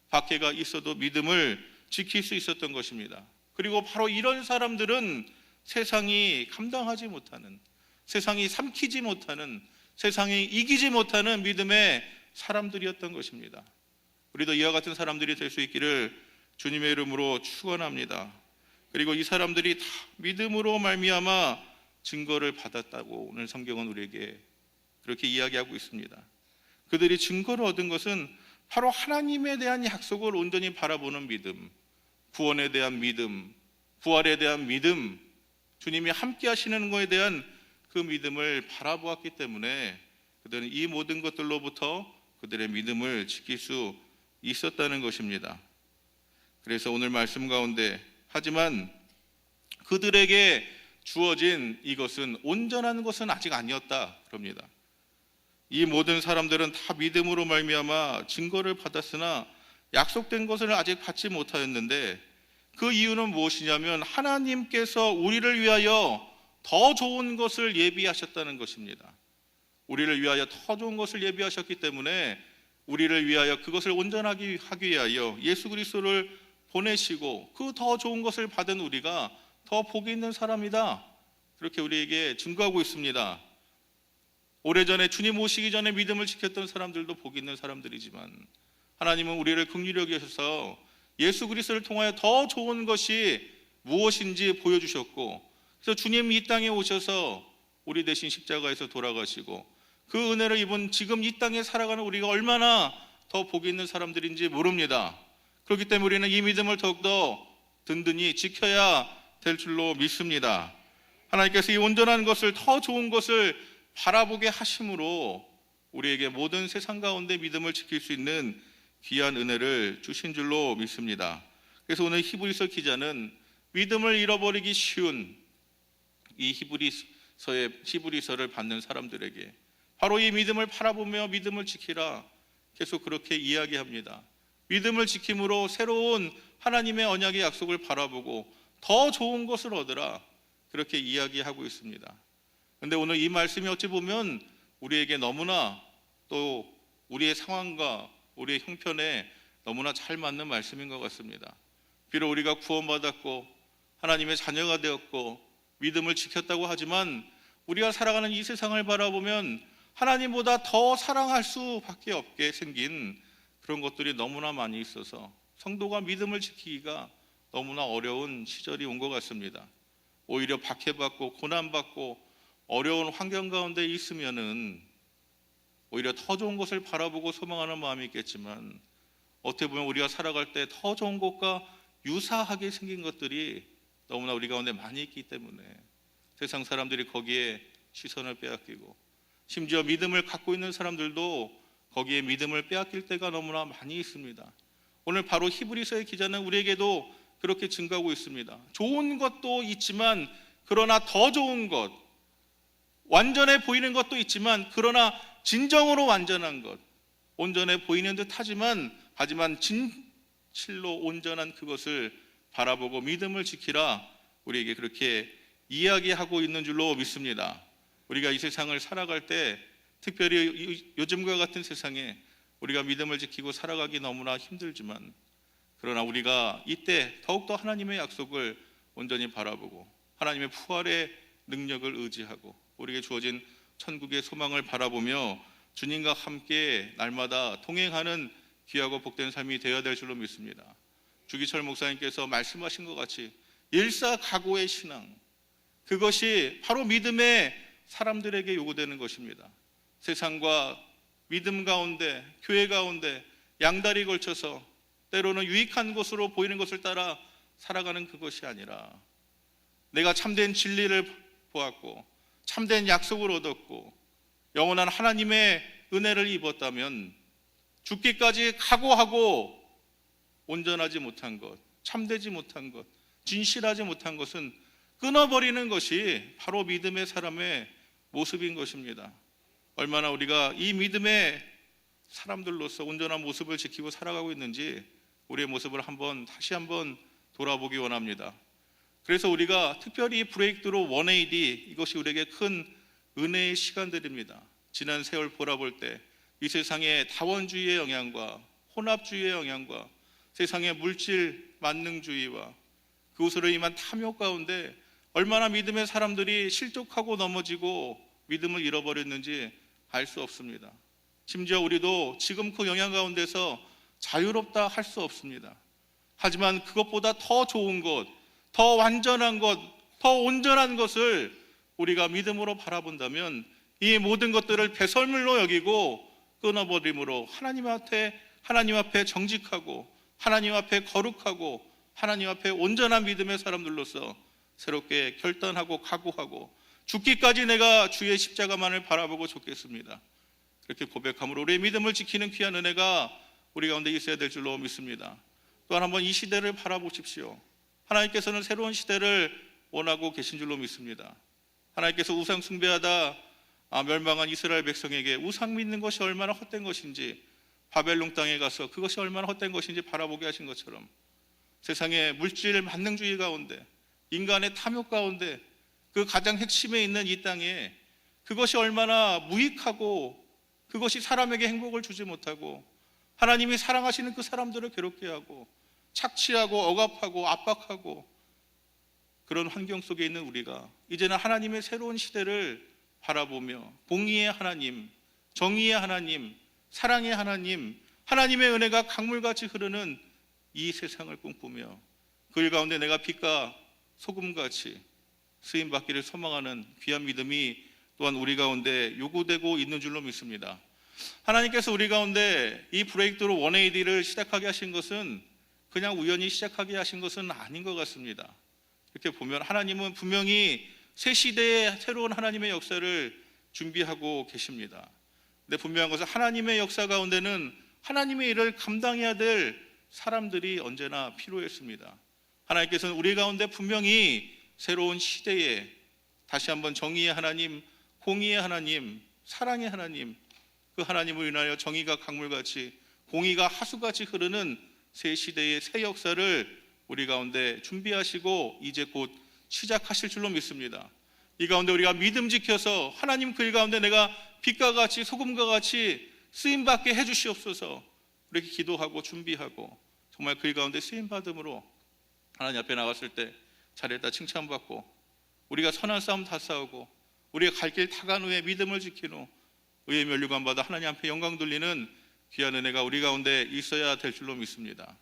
Speaker 1: 박해가 있어도 믿음을 지킬 수 있었던 것입니다. 그리고 바로 이런 사람들은 세상이 감당하지 못하는, 세상이 삼키지 못하는, 세상이 이기지 못하는 믿음의 사람들이었던 것입니다. 우리도 이와 같은 사람들이 될 수 있기를 주님의 이름으로 축원합니다. 그리고 이 사람들이 다 믿음으로 말미암아 증거를 받았다고 오늘 성경은 우리에게 그렇게 이야기하고 있습니다. 그들이 증거를 얻은 것은 바로 하나님에 대한 약속을 온전히 바라보는 믿음, 구원에 대한 믿음, 부활에 대한 믿음, 주님이 함께 하시는 것에 대한 그 믿음을 바라보았기 때문에 그들은 이 모든 것들로부터 그들의 믿음을 지킬 수 있었다는 것입니다. 그래서 오늘 말씀 가운데 하지만 그들에게 주어진 이것은 온전한 것은 아직 아니었다 그럽니다. 이 모든 사람들은 다 믿음으로 말미암아 증거를 받았으나 약속된 것을 아직 받지 못하였는데, 그 이유는 무엇이냐면 하나님께서 우리를 위하여 더 좋은 것을 예비하셨다는 것입니다. 우리를 위하여 더 좋은 것을 예비하셨기 때문에 우리를 위하여 그것을 온전하게 하기 위하여 예수 그리스도를 보내시고 그 더 좋은 것을 받은 우리가 더 복이 있는 사람이다, 그렇게 우리에게 증거하고 있습니다. 오래전에 주님 오시기 전에 믿음을 지켰던 사람들도 복이 있는 사람들이지만 하나님은 우리를 긍휼히 여기셔서 예수 그리스도를 통하여 더 좋은 것이 무엇인지 보여주셨고, 그래서 주님이 이 땅에 오셔서 우리 대신 십자가에서 돌아가시고 그 은혜를 입은 지금 이 땅에 살아가는 우리가 얼마나 더 복이 있는 사람들인지 모릅니다. 그렇기 때문에 우리는 이 믿음을 더욱더 든든히 지켜야 될 줄로 믿습니다. 하나님께서 이 온전한 것을, 더 좋은 것을 바라보게 하심으로 우리에게 모든 세상 가운데 믿음을 지킬 수 있는 귀한 은혜를 주신 줄로 믿습니다. 그래서 오늘 히브리서 기자는 믿음을 잃어버리기 쉬운 이 히브리서를 받는 사람들에게 바로 이 믿음을 바라보며 믿음을 지키라, 계속 그렇게 이야기합니다. 믿음을 지킴으로 새로운 하나님의 언약의 약속을 바라보고 더 좋은 것을 얻으라, 그렇게 이야기하고 있습니다. 그런데 오늘 이 말씀이 어찌 보면 우리에게 너무나, 또 우리의 상황과 우리의 형편에 너무나 잘 맞는 말씀인 것 같습니다. 비록 우리가 구원받았고 하나님의 자녀가 되었고 믿음을 지켰다고 하지만 우리가 살아가는 이 세상을 바라보면 하나님보다 더 사랑할 수밖에 없게 생긴 그런 것들이 너무나 많이 있어서 성도가 믿음을 지키기가 너무나 어려운 시절이 온 것 같습니다. 오히려 박해받고 고난받고 어려운 환경 가운데 있으면은 오히려 더 좋은 것을 바라보고 소망하는 마음이 있겠지만, 어떻게 보면 우리가 살아갈 때 더 좋은 것과 유사하게 생긴 것들이 너무나 우리 가운데 많이 있기 때문에 세상 사람들이 거기에 시선을 빼앗기고, 심지어 믿음을 갖고 있는 사람들도 거기에 믿음을 빼앗길 때가 너무나 많이 있습니다. 오늘 바로 히브리서의 기자는 우리에게도 그렇게 증가하고 있습니다. 좋은 것도 있지만 그러나 더 좋은 것, 완전해 보이는 것도 있지만 그러나 진정으로 완전한 것, 온전해 보이는 듯 하지만 진실로 온전한 그것을 바라보고 믿음을 지키라, 우리에게 그렇게 이야기하고 있는 줄로 믿습니다. 우리가 이 세상을 살아갈 때, 특별히 요즘과 같은 세상에 우리가 믿음을 지키고 살아가기 너무나 힘들지만, 그러나 우리가 이때 더욱더 하나님의 약속을 온전히 바라보고 하나님의 부활의 능력을 의지하고 우리에게 주어진 천국의 소망을 바라보며 주님과 함께 날마다 동행하는 귀하고 복된 삶이 되어야 될 줄로 믿습니다. 주기철 목사님께서 말씀하신 것 같이 일사각오의 신앙, 그것이 바로 믿음의 사람들에게 요구되는 것입니다. 세상과 믿음 가운데, 교회 가운데 양다리 걸쳐서 때로는 유익한 것으로 보이는 것을 따라 살아가는 그것이 아니라, 내가 참된 진리를 보았고 참된 약속을 얻었고 영원한 하나님의 은혜를 입었다면 죽기까지 각오하고 온전하지 못한 것, 참되지 못한 것, 진실하지 못한 것은 끊어버리는 것이 바로 믿음의 사람의 모습인 것입니다. 얼마나 우리가 이 믿음의 사람들로서 온전한 모습을 지키고 살아가고 있는지 우리의 모습을 다시 한번 돌아보기 원합니다. 그래서 우리가 특별히 브레이크드로 180, 이것이 우리에게 큰 은혜의 시간들입니다. 지난 세월 돌아볼 때 이 세상의 다원주의의 영향과 혼합주의의 영향과 세상의 물질 만능주의와 그것으로 임한 탐욕 가운데 얼마나 믿음의 사람들이 실족하고 넘어지고 믿음을 잃어버렸는지 알 수 없습니다. 심지어 우리도 지금 그 영향 가운데서 자유롭다 할 수 없습니다. 하지만 그것보다 더 좋은 것, 더 완전한 것, 더 온전한 것을 우리가 믿음으로 바라본다면 이 모든 것들을 배설물로 여기고 끊어버림으로 하나님 앞에 정직하고 하나님 앞에 거룩하고 하나님 앞에 온전한 믿음의 사람들로서 새롭게 결단하고 각오하고 죽기까지 내가 주의 십자가만을 바라보고 죽겠습니다. 그렇게 고백함으로 우리의 믿음을 지키는 귀한 은혜가 우리 가운데 있어야 될 줄로 믿습니다. 또한 한번 이 시대를 바라보십시오. 하나님께서는 새로운 시대를 원하고 계신 줄로 믿습니다. 하나님께서 우상 숭배하다 멸망한 이스라엘 백성에게 우상 믿는 것이 얼마나 헛된 것인지, 바벨론 땅에 가서 그것이 얼마나 헛된 것인지 바라보게 하신 것처럼 세상의 물질 만능주의 가운데, 인간의 탐욕 가운데, 그 가장 핵심에 있는 이 땅에 그것이 얼마나 무익하고 그것이 사람에게 행복을 주지 못하고 하나님이 사랑하시는 그 사람들을 괴롭게 하고 착취하고 억압하고 압박하고 그런 환경 속에 있는 우리가 이제는 하나님의 새로운 시대를 바라보며 공의의 하나님, 정의의 하나님, 사랑의 하나님, 하나님의 은혜가 강물같이 흐르는 이 세상을 꿈꾸며 그 일 가운데 내가 빛과 소금같이 쓰임받기를 소망하는 귀한 믿음이 또한 우리 가운데 요구되고 있는 줄로 믿습니다. 하나님께서 우리 가운데 이 브레이크드로 1AD를 시작하게 하신 것은 그냥 우연히 시작하게 하신 것은 아닌 것 같습니다. 이렇게 보면 하나님은 분명히 새 시대의 새로운 하나님의 역사를 준비하고 계십니다. 근데 분명한 것은 하나님의 역사 가운데는 하나님의 일을 감당해야 될 사람들이 언제나 필요했습니다. 하나님께서는 우리 가운데 분명히 새로운 시대에 다시 한번 정의의 하나님, 공의의 하나님, 사랑의 하나님, 그 하나님을 인하여 정의가 강물같이 공의가 하수같이 흐르는 새 시대의 새 역사를 우리 가운데 준비하시고 이제 곧 시작하실 줄로 믿습니다. 이 가운데 우리가 믿음 지켜서 하나님 그 일 가운데 내가 빛과 같이 소금과 같이 쓰임받게 해주시옵소서. 이렇게 기도하고 준비하고 정말 그 일 가운데 쓰임받음으로 하나님 앞에 나갔을 때 잘했다 칭찬받고 우리가 선한 싸움 다 싸우고 우리가 갈 길 다 간 후에 믿음을 지킨 후 의의 면류관 받아 하나님 앞에 영광 돌리는 귀한 은혜가 우리 가운데 있어야 될 줄로 믿습니다.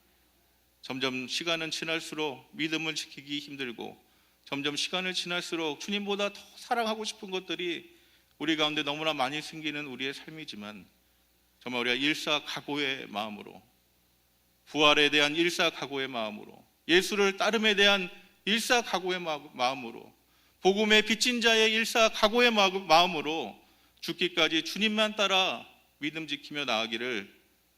Speaker 1: 점점 시간은 지날수록 믿음을 지키기 힘들고 점점 시간을 지날수록 주님보다 더 사랑하고 싶은 것들이 우리 가운데 너무나 많이 생기는 우리의 삶이지만 정말 우리가 일사각오의 마음으로 부활에 대한 일사각오의 마음으로 예수를 따름에 대한 일사각오의 마음으로 복음의 빚진 자의 일사각오의 마음으로 죽기까지 주님만 따라 믿음 지키며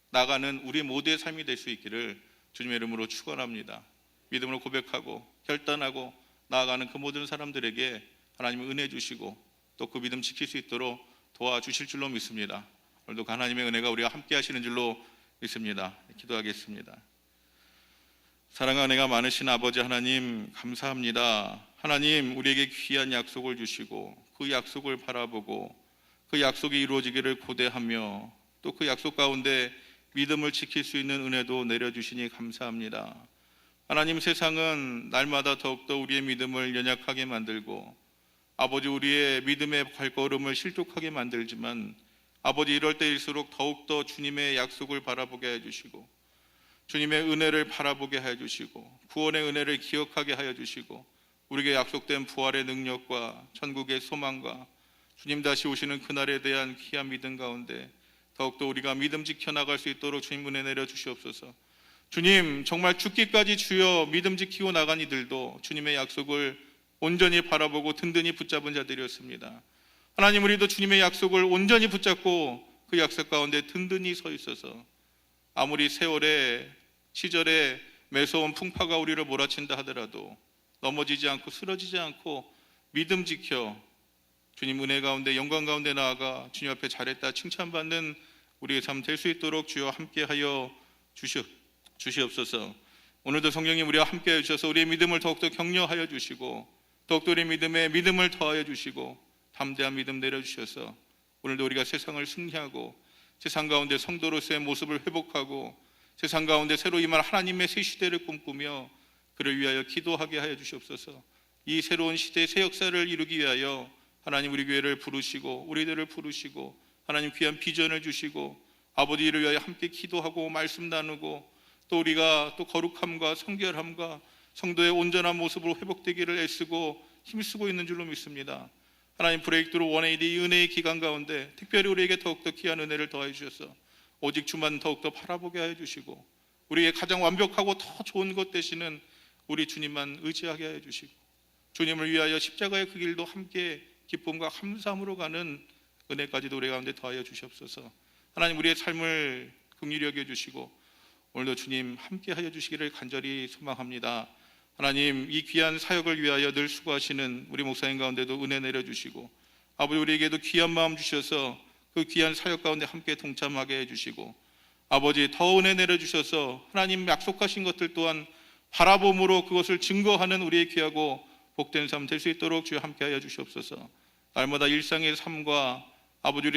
Speaker 1: 나가는 우리 모두의 삶이 될 수 있기를 주님의 이름으로 축원합니다. 믿음으로 고백하고 결단하고 나아가는 그 모든 사람들에게 하나님의 은혜 주시고 또 그 믿음 지킬 수 있도록 도와주실 줄로 믿습니다. 오늘도 하나님의 은혜가 우리와 함께 하시는 줄로 믿습니다. 기도하겠습니다. 사랑과 은혜가 많으신 아버지 하나님 감사합니다. 하나님 우리에게 귀한 약속을 주시고 그 약속을 바라보고 그 약속이 이루어지기를 고대하며 또 그 약속 가운데 믿음을 지킬 수 있는 은혜도 내려주시니 감사합니다. 하나님 세상은 날마다 더욱더 우리의 믿음을 연약하게 만들고 아버지 우리의 믿음의 발걸음을 실족하게 만들지만 아버지 이럴 때일수록 더욱더 주님의 약속을 바라보게 해주시고 주님의 은혜를 바라보게 해주시고 구원의 은혜를 기억하게 하여 주시고 우리에게 약속된 부활의 능력과 천국의 소망과 주님 다시 오시는 그날에 대한 귀한 믿음 가운데 더욱더 우리가 믿음 지켜나갈 수 있도록 주님 은혜 내려 주시옵소서. 주님 정말 죽기까지 주여 믿음 지키고 나간 이들도 주님의 약속을 온전히 바라보고 든든히 붙잡은 자들이었습니다. 하나님 우리도 주님의 약속을 온전히 붙잡고 그 약속 가운데 든든히 서 있어서 아무리 세월에 시절에 매서운 풍파가 우리를 몰아친다 하더라도 넘어지지 않고 쓰러지지 않고 믿음 지켜 주님 은혜 가운데 영광 가운데 나아가 주님 앞에 잘했다 칭찬받는 우리의 삶 될 수 있도록 주여 함께하여 주시옵소서. 오늘도 성령님 우리와 함께해 주셔서 우리의 믿음을 더욱더 격려하여 주시고 더욱더 우리의 믿음에 믿음을 더하여 주시고 담대한 믿음 내려주셔서 오늘도 우리가 세상을 승리하고 세상 가운데 성도로서의 모습을 회복하고 세상 가운데 새로 임할 하나님의 새 시대를 꿈꾸며 그를 위하여 기도하게 하여 주시옵소서. 이 새로운 시대의 새 역사를 이루기 위하여 하나님 우리 교회를 부르시고 우리들을 부르시고 하나님 귀한 비전을 주시고 아버지 이를 위하여 함께 기도하고 말씀 나누고 또 우리가 또 거룩함과 성결함과 성도의 온전한 모습으로 회복되기를 애쓰고 힘쓰고 있는 줄로 믿습니다. 하나님 브레이크드로 1AD 은혜의 기간 가운데 특별히 우리에게 더욱더 귀한 은혜를 더해 주셔서 오직 주만 더욱더 바라보게 하여 주시고 우리의 가장 완벽하고 더 좋은 것 되시는 우리 주님만 의지하게 하여 주시고 주님을 위하여 십자가의 그 길도 함께 기쁨과 감사함으로 가는 은혜까지도 우리 가운데 더하여 주시옵소서. 하나님 우리의 삶을 긍휼히 여겨 주시고 오늘도 주님 함께 하여 주시기를 간절히 소망합니다. 하나님 이 귀한 사역을 위하여 늘 수고하시는 우리 목사님 가운데도 은혜 내려주시고 아버지 우리에게도 귀한 마음 주셔서 그 귀한 사역 가운데 함께 동참하게 해주시고 아버지 더 은혜 내려주셔서 하나님 약속하신 것들 또한 바라봄으로 그것을 증거하는 우리의 귀하고 복된 삶 될 수 있도록 주여 함께하여 주시옵소서. 날마다 일상의 삶과 아버지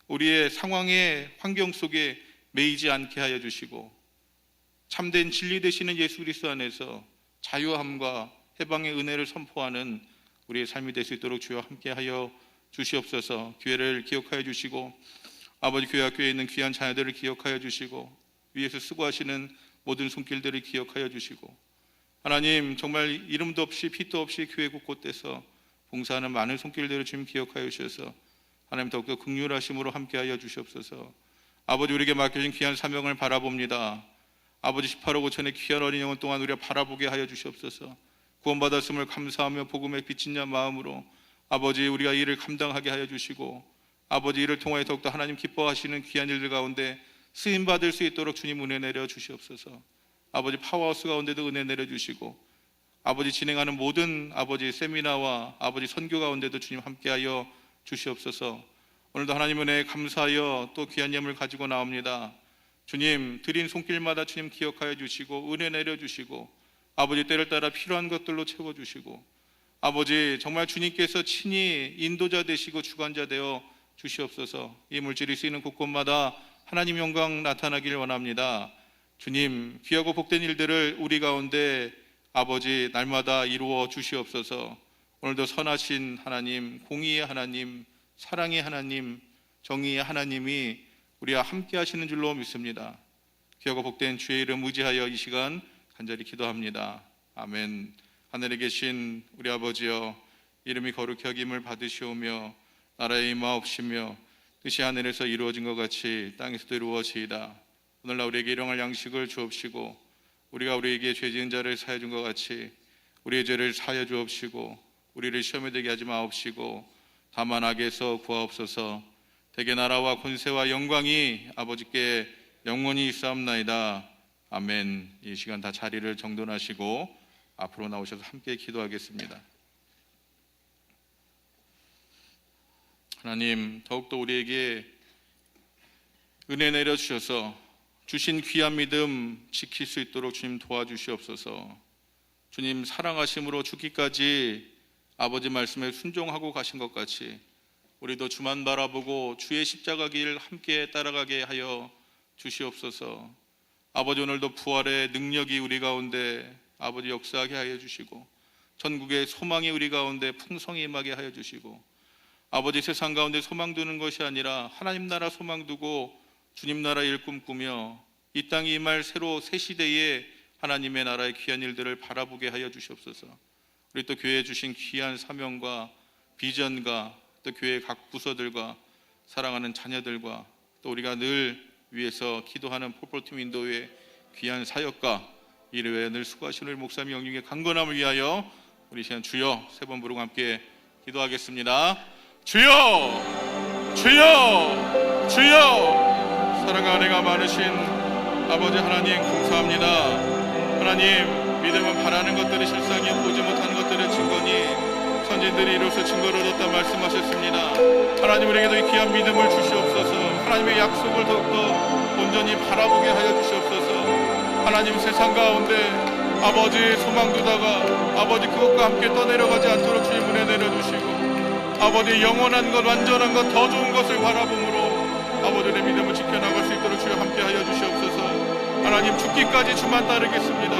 Speaker 1: 우리의 상황의 환경 속에 매이지 않게 하여 주시고 참된 진리 되시는 예수 그리스도 안에서 자유함과 해방의 은혜를 선포하는 우리의 삶이 될 수 있도록 주여 함께하여 주시옵소서. 교회를 기억하여 주시고 아버지 교회 학교에 있는 귀한 자녀들을 기억하여 주시고 위에서 수고하시는 모든 손길들을 기억하여 주시고 하나님 정말 이름도 없이 빛도 없이 교회 곳곳에서 봉사하는 많은 손길들을 주님 기억하여 주셔서 하나님 더욱더 긍휼하심으로 함께하여 주시옵소서. 아버지 우리에게 맡겨진 귀한 사명을 바라봅니다. 아버지 18억 5천의 귀한 어린 영혼 동안 우리가 바라보게 하여 주시옵소서. 구원받았음을 감사하며 복음에 비친 자 마음으로 아버지 우리가 이 일을 감당하게 하여 주시고 아버지 이를 통하여 더욱더 하나님 기뻐하시는 귀한 일들 가운데 쓰임받을 수 있도록 주님 은혜 내려 주시옵소서. 아버지 파워하우스 가운데도 은혜 내려 주시고 아버지 진행하는 모든 아버지 세미나와 아버지 선교 가운데도 주님 함께하여 주시옵소서. 오늘도 하나님 은혜에 감사하여 또 귀한 예물 가지고 나옵니다. 주님 드린 손길마다 주님 기억하여 주시고 은혜 내려 주시고 아버지 때를 따라 필요한 것들로 채워주시고 아버지 정말 주님께서 친히 인도자 되시고 주관자 되어 주시옵소서. 이 물질이 쓰이는 곳곳마다 하나님 영광 나타나길 원합니다. 주님 귀하고 복된 일들을 우리 가운데 아버지 날마다 이루어 주시옵소서. 오늘도 선하신 하나님, 공의의 하나님, 사랑의 하나님, 정의의 하나님이 우리와 함께 하시는 줄로 믿습니다. 귀하고 복된 주의 이름 의지하여 이 시간 간절히 기도합니다. 아멘. 하늘에 계신 우리 아버지여, 이름이 거룩히 여김을 받으시오며 나라의 임하옵시며 뜻이 하늘에서 이루어진 것 같이 땅에서도 이루어지이다. 오늘날 우리에게 일용할 양식을 주옵시고 우리가 우리에게 죄 지은 자를 사하여 준 것 같이 우리의 죄를 사하여 주옵시고 우리를 시험에 들게 하지 마옵시고 다만 악에서 구하옵소서. 대개 나라와 권세와 영광이 아버지께 영원히 있사옵나이다. 아멘. 이 시간 다 자리를 정돈하시고 앞으로 나오셔서 함께 기도하겠습니다. 하나님 더욱더 우리에게 은혜 내려주셔서 주신 귀한 믿음 지킬 수 있도록 주님 도와주시옵소서. 주님 사랑하심으로 죽기까지 아버지 말씀에 순종하고 가신 것 같이 우리도 주만 바라보고 주의 십자가 길 함께 따라가게 하여 주시옵소서. 아버지 오늘도 부활의 능력이 우리 가운데 아버지 역사하게 하여 주시고 전국의 소망이 우리 가운데 풍성히 임하게 하여 주시고 아버지 세상 가운데 소망 두는 것이 아니라 하나님 나라 소망 두고 주님 나라 일 꿈꾸며 이 땅이 임할 새로 새 시대에 하나님의 나라의 귀한 일들을 바라보게 하여 주시옵소서. 우리 또 교회에 주신 귀한 사명과 비전과 또 교회 각 부서들과 사랑하는 자녀들과 또 우리가 늘 위해서 기도하는 포폴팀 인도의 귀한 사역과 이를 위해 늘 수고하시는 목사님 영육의 강건함을 위하여 우리 시간 주여 세 번 부르고 함께 기도하겠습니다. 주여 주여 주여. 사랑과 은혜가 많으신 아버지 하나님 감사합니다. 하나님 믿음은 바라는 것들의 실상이요 보지 못하는 것들의 증거니 선진들이 이로써 증거를 얻었다 말씀하셨습니다. 하나님 우리에게도 이 귀한 믿음을 주시옵소서. 하나님의 약속을 더욱더 온전히 바라보게 하여 주시옵소서. 하나님 세상 가운데 아버지 소망 두다가 아버지 그것과 함께 떠내려가지 않도록 주님 은혜 내려주시고 아버지 영원한 것 완전한 것 더 좋은 것을 바라봄으로 아버지의 믿음을 지켜나갈 수 있도록 주여 함께 하여 주시옵소서. 하나님 죽기까지 주만 따르겠습니다.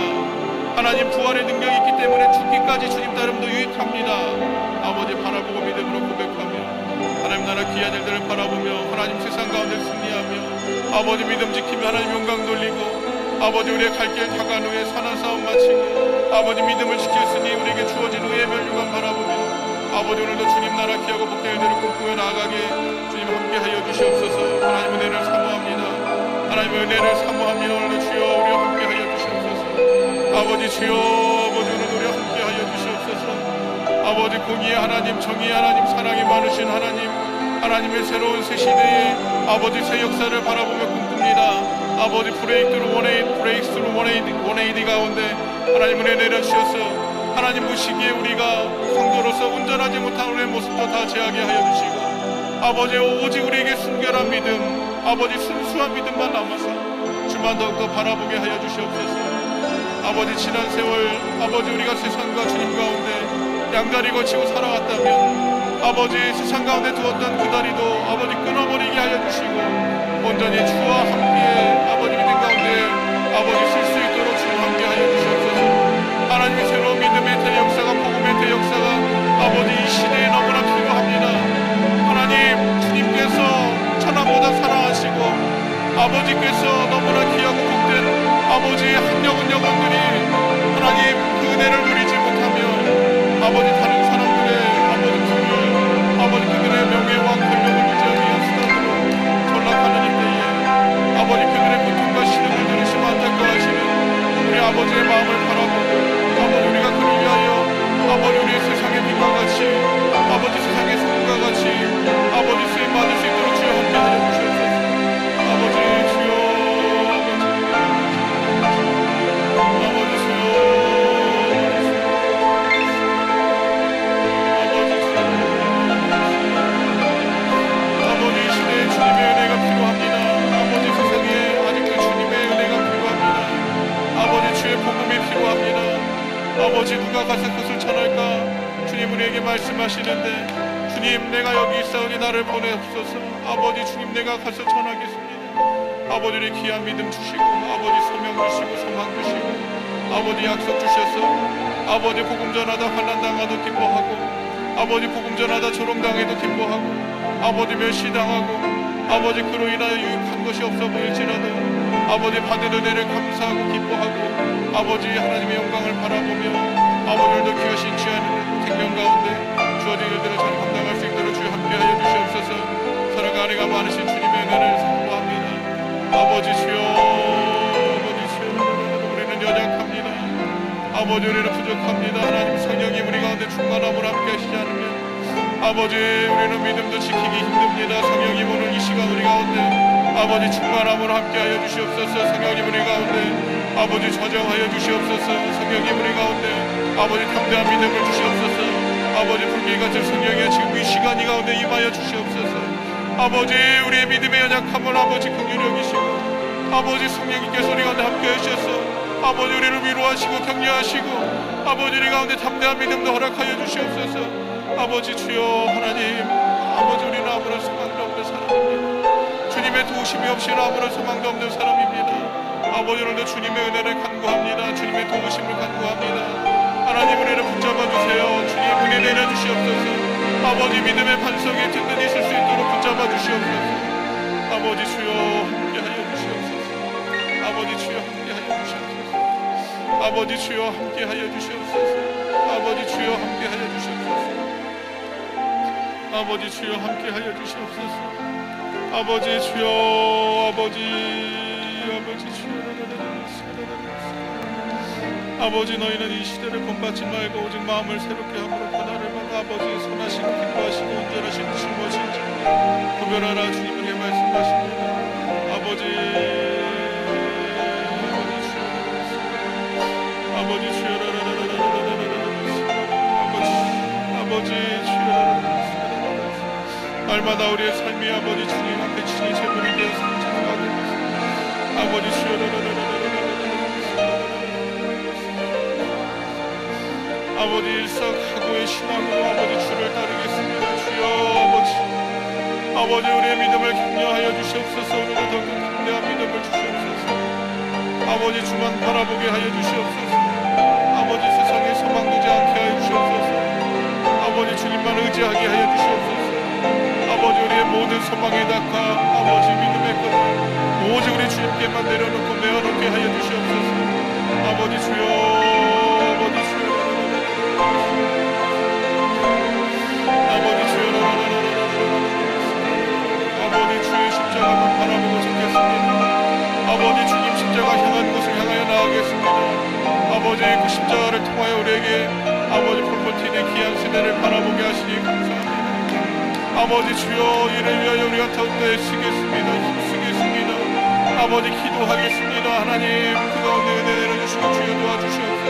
Speaker 1: 하나님 부활의 능력이 있기 때문에 죽기까지 주님 따름도 유익합니다. 아버지 바라보고 믿음으로 고백하며 하나님 나라 귀한 일들을 바라보며 하나님 세상 가운데 승리하며 아버지 믿음 지키며 하나님 영광 돌리고 아버지 우리의 갈 길 다간 후에 선한 싸움 마치고 아버지 믿음을 지켰으니 우리에게 주어진 후의 멸류관 바라보며 아버지 오늘도 주님 나라 귀하고 복된 일들을 꿈꾸며 나아가게 주님 함께하여 주시옵소서. 하나님 은혜를 사모합니다. 하나님의 은혜를 사모하며 오늘도 주여 우리와 함께하여 주시옵소서. 아버지 주여 아버지 오늘도 우리와 함께하여 주시옵소서. 아버지 공의의 하나님 정의의 하나님 사랑이 많으신 하나님 하나님의 새로운 새 시대에 아버지 새 역사를 바라보며 꿈꿉니다. 아버지 브레이크스루 원에이디 가운데 하나님 은혜 내려주셔서 하나님 보시기에 우리가 성도로서 온전하지 못한 우리의 모습도 다 제하게 하여 주시고 아버지 오직 우리에게 순결한 믿음 아버지 순수한 믿음만 남아서 주만 더욱더 바라보게 하여 주시옵소서. 아버지 지난 세월 아버지 우리가 세상과 주님 가운데 양다리 걸치고 살아왔다면 아버지 세상 가운데 두었던 그 다리도 아버지 끊어버리게 하여 주시고 온전히 주와 함께 아버지 믿음 가운데 아버지 쓸 수 있도록 주님 함께하여 주시옵소서. 하나님의 새로운 믿음의 대역사가, 복음의 대역사가 아버지 이 시대에 너무나 필요합니다. 하나님, 주님께서 천하보다 사랑하시고 아버지께서 너무나 귀하고 복된 아버지의 한 영혼들이 하나님 그 은혜를 누리지 못하며 아버지 다른 사람들의 아버지 부를 아버지 그들의 명예와 권력을 유지하기 위한 수단으로 전락하는 이때에 아버지 그들의 고통과 시름을 들으시며 안타까워하시는 우리 아버지의 마음을 바라보고 아버지 우리가 그를 위하여 아버지 우리의 세상의 빛과 같이 아버지 세상의 소금과 같이 아버지 쓰임 받을 수 있도록 주여 함께하여 주시옵소서. 아버지 주여 아버지 주여 아버지 이 시대에 주님의 은혜가 필요합니다. 아버지 세상에 아직도 주님의 은혜가 필요합니다. 아버지 주의 복음이 필요합니다. 아버지 누가 가서 그것을 전할까? 주님 우리에게 말씀하시는데 주님 내가 여기 있사오니 나를 보내옵소서. 아버지 주님 내가 가서 전하겠습니다. 아버지 우리 귀한 믿음 주시고 아버지 소명 주시고 소망 주시고 아버지 약속 주셔서 아버지 복음 전하다 환난당하도 기뻐하고 아버지 복음 전하다 조롱당해도 기뻐하고 아버지 멸시당하고 아버지 그로 인하여 유익한 것이 없어 보일지라도 아버지 받은 은혜를 감사하고 기뻐하고 아버지 하나님의 영광을 바라보며 아버지들도 귀하신 귀한 생명 가운데 주어진 일들을 잘 감당할 수 있도록 주여 함께하여 주시옵소서. 사랑과 은혜가 많으신 주님의 은혜를 선포합니다. 아버지 주여 아버지 주여 우리는 연약합니다. 아버지 우리는 부족합니다. 하나님 성령님 우리 가운데 충만함을 함께 하시지 않으면 아버지 우리는 믿음도 지키기 힘듭니다. 성령님 오늘 이 시간 우리 가운데 아버지 충만함을 함께하여 주시옵소서. 성령님 우리 가운데 아버지 저정하여 주시옵소서. 성령님 우리 가운데 아버지 담대한 믿음을 주시옵소서. 아버지 불길같은 성령의 지금 이 시간 이 가운데 임하여 주시옵소서. 아버지 우리의 믿음의 연약함을 아버지 긍휼히 여기시고 아버지 성령님께서 우리 가운데 함께해 주셔서 아버지 우리를 위로하시고 격려하시고 아버지 우리 가운데 담대한 믿음도 허락하여 주시옵소서. 아버지 주여 하나님 아버지 우리는 아무런 소망도 없는 사람입니다. 주님의 도우심이 없이는 아무런 소망도 없는 사람입니다. 아버지 오늘도 주님의 은혜를 간구합니다. 주님의 도우심을 간구합니다. 하나님 우리를 붙잡아 주세요. 주님 은혜 내려주시옵소서. 아버지 믿음의 반석에 든든히 있을 수 있도록 붙잡아 주시옵소서. 아버지 주여 함께하여 주시옵소서. 아버지 주여 함께하여 주시옵소서. 아버지 주여 함께하여 주시옵소서. 아버지 주여 함께하여 주시옵소서. 아버지 주여 함께하여 주시옵소서. 아버지 주여 아버지 주여 아버지 너희는 이 시대를 본받지 말고 오직 마음을 새롭게 함으로 변화를 받아 아버지의 선하시고 기뻐하시고 온전하신 뜻이 무엇인지 구별하라. 주님에게 말씀하십니다. 아버지 주여 아버지 주여 날마다 우리의 삶이 아버지 주님 앞에 친히 제물이 되어서 찬양하고 아버지 주여 아버지 일상하고의 신앙으로 아버지 주를 따르겠습니다. 주여 아버지 우리의 믿음을 격려하여 주시옵소서. 오늘도 더욱 담대한 믿음을 주시옵소서. 아버지 주만 바라보게 하여 주시옵소서. 아버지 세상에 소망 두지 않게 하여 주시옵소서. 아버지 주님만 의지하게 하여 주시옵소서. 아버지 우리의 모든 소망에 닿아 아버지 믿음의 것을 오직 우리 주님께만 내려놓고 내어놓게 하여 주시옵소서. 아버지 주여 아버지 주여 아버지 주여 아버지 주의 십자가만 바라보고 적겠습니다. 아버지 주님 십자가 향한 곳을 향하여 나아가겠습니다. 아버지 그 십자가를 통하여 우리에게 아버지 볼포틴의 귀한 시대를 바라보게 하시니 감사합니다. 아버지 주여 이를 위하여 우리가 더욱더 애쓰겠습니다. 힘쓰겠습니다. 아버지 기도하겠습니다. 하나님 그 가운데 은혜 내려주시고 주여 도와주시옵소서.